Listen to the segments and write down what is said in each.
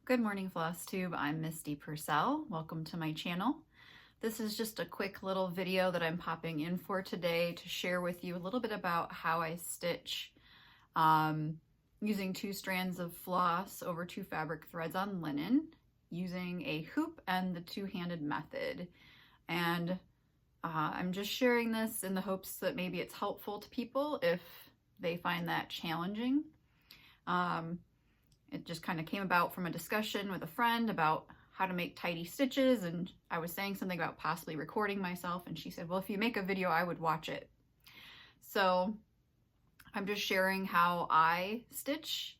Good morning, Flosstube. I'm Misty Purcell. Welcome to my channel. This is just a quick little video that I'm popping in for today to share with you a little bit about how I stitch using 2 strands of floss over 2 fabric threads on linen using a hoop and the two-handed method. And I'm just sharing this in the hopes that maybe it's helpful to people if they find that challenging. It just kind of came about from a discussion with a friend about how to make tidy stitches, and I was saying something about possibly recording myself, and she said, well, if you make a video, I would watch it. So I'm just sharing how I stitch,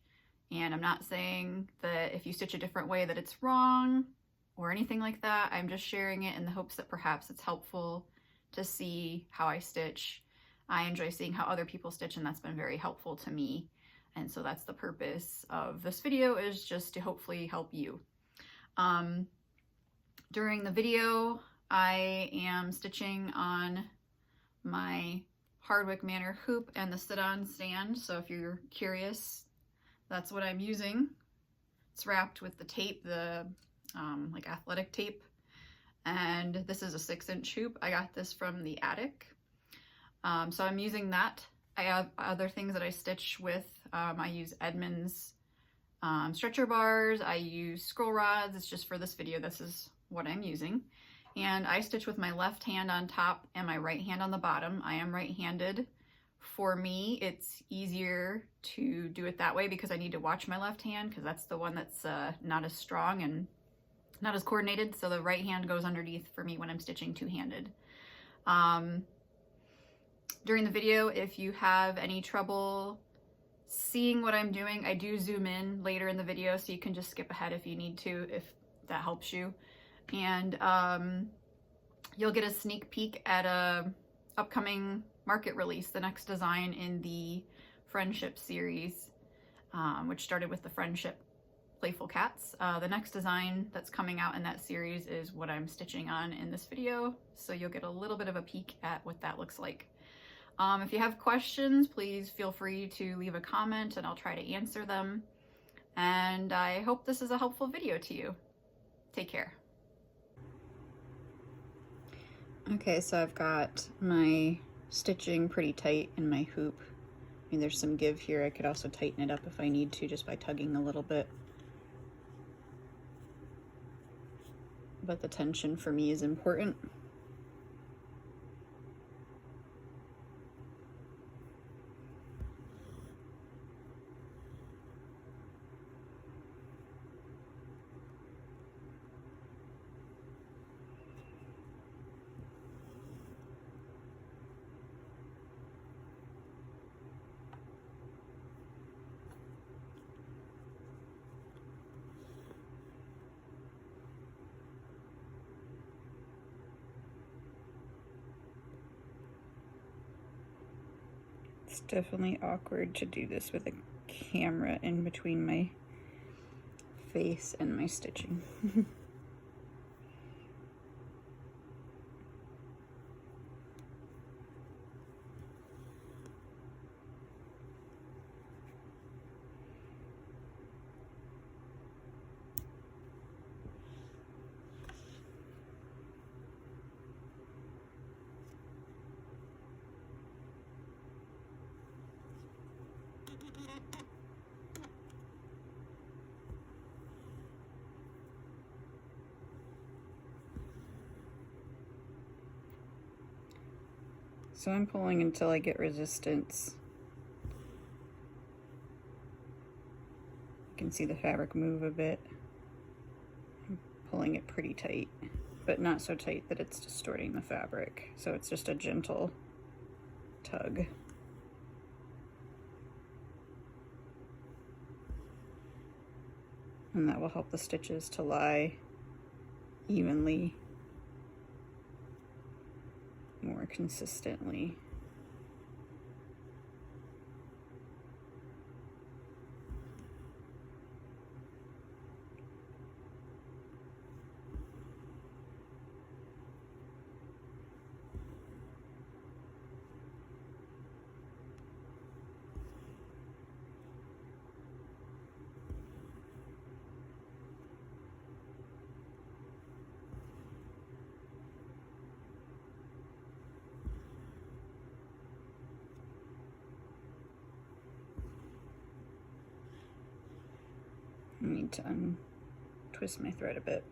and I'm not saying that if you stitch a different way that it's wrong or anything like that. I'm just sharing it in the hopes that perhaps it's helpful to see how I stitch. I enjoy seeing how other people stitch, and that's been very helpful to me. And so that's the purpose of this video, is just to hopefully help you. During the video, I am stitching on my Hardwicke Manor hoop and the sit-on stand. So if you're curious, that's what I'm using. It's wrapped with the tape, the like athletic tape. And this is a 6-inch hoop. I got this from the attic. So I'm using that. I have other things that I stitch with. I use Edmund's stretcher bars. I use scroll rods. It's just for this video, this is what I'm using. And I stitch with my left hand on top and my right hand on the bottom. I am right-handed. For me, it's easier to do it that way because I need to watch my left hand, because that's the one that's not as strong and not as coordinated. So the right hand goes underneath for me when I'm stitching two-handed. During the video, if you have any trouble seeing what I'm doing, I do zoom in later in the video, so you can just skip ahead if you need to, if that helps you. And you'll get a sneak peek at a upcoming market release, the next design in the Friendship series, which started with the Friendship Playful Cats. The next design that's coming out in that series is what I'm stitching on in this video, so you'll get a little bit of a peek at what that looks like. If you have questions, please feel free to leave a comment and I'll try to answer them. And I hope this is a helpful video to you. Take care. Okay, so I've got my stitching pretty tight in my hoop. I mean, there's some give here. I could also tighten it up if I need to, just by tugging a little bit. But the tension for me is important. It's definitely awkward to do this with a camera in between my face and my stitching. So I'm pulling until I get resistance. You can see the fabric move a bit. I'm pulling it pretty tight, but not so tight that it's distorting the fabric. So it's just a gentle tug. And that will help the stitches to lie evenly, more consistently. I need to untwist my thread a bit.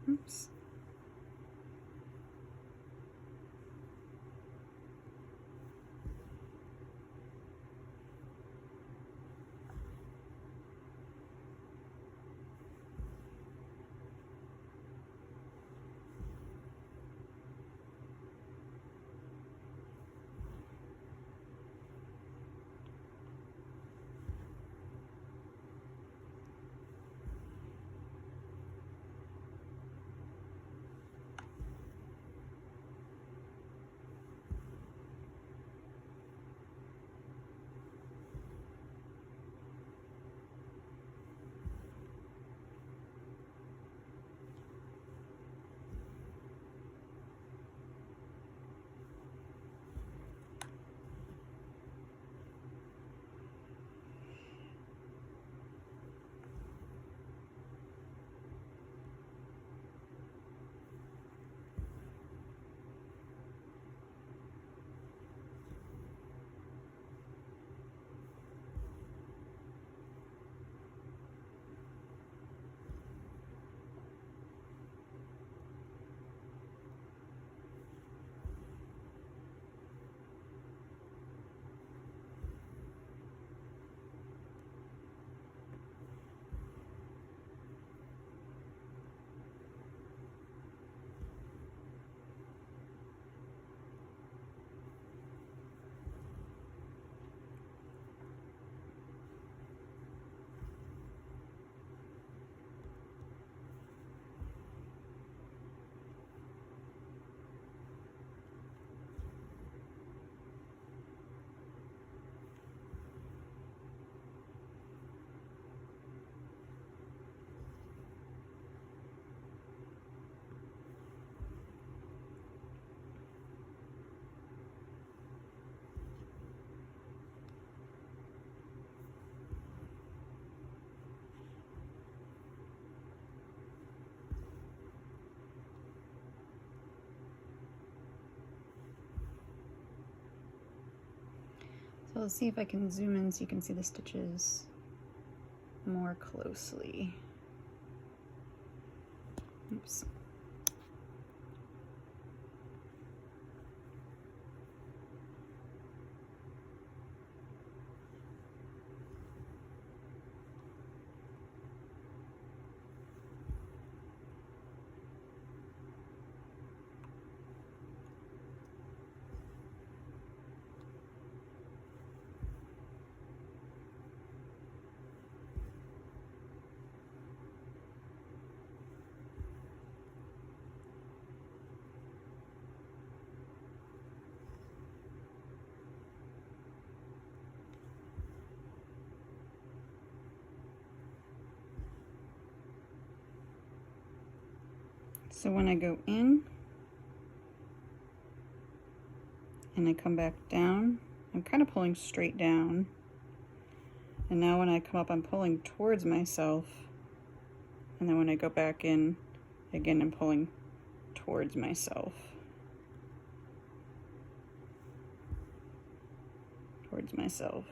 Oops. So let's see if I can zoom in so you can see the stitches more closely. Oops. So when I go in and I come back down, I'm kind of pulling straight down. And now when I come up, I'm pulling towards myself. And then when I go back in, again, I'm pulling towards myself. Towards myself.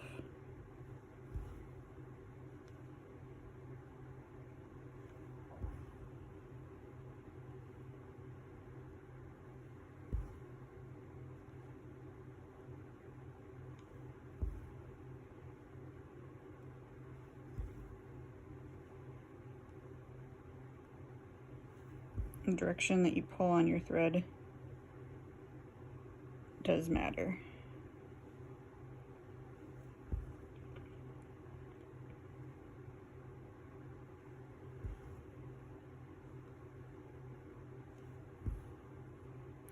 The direction that you pull on your thread does matter.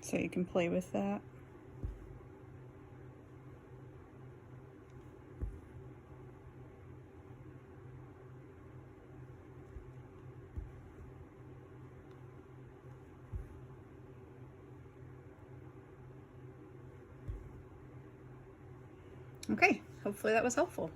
So you can play with that. Okay, hopefully that was helpful.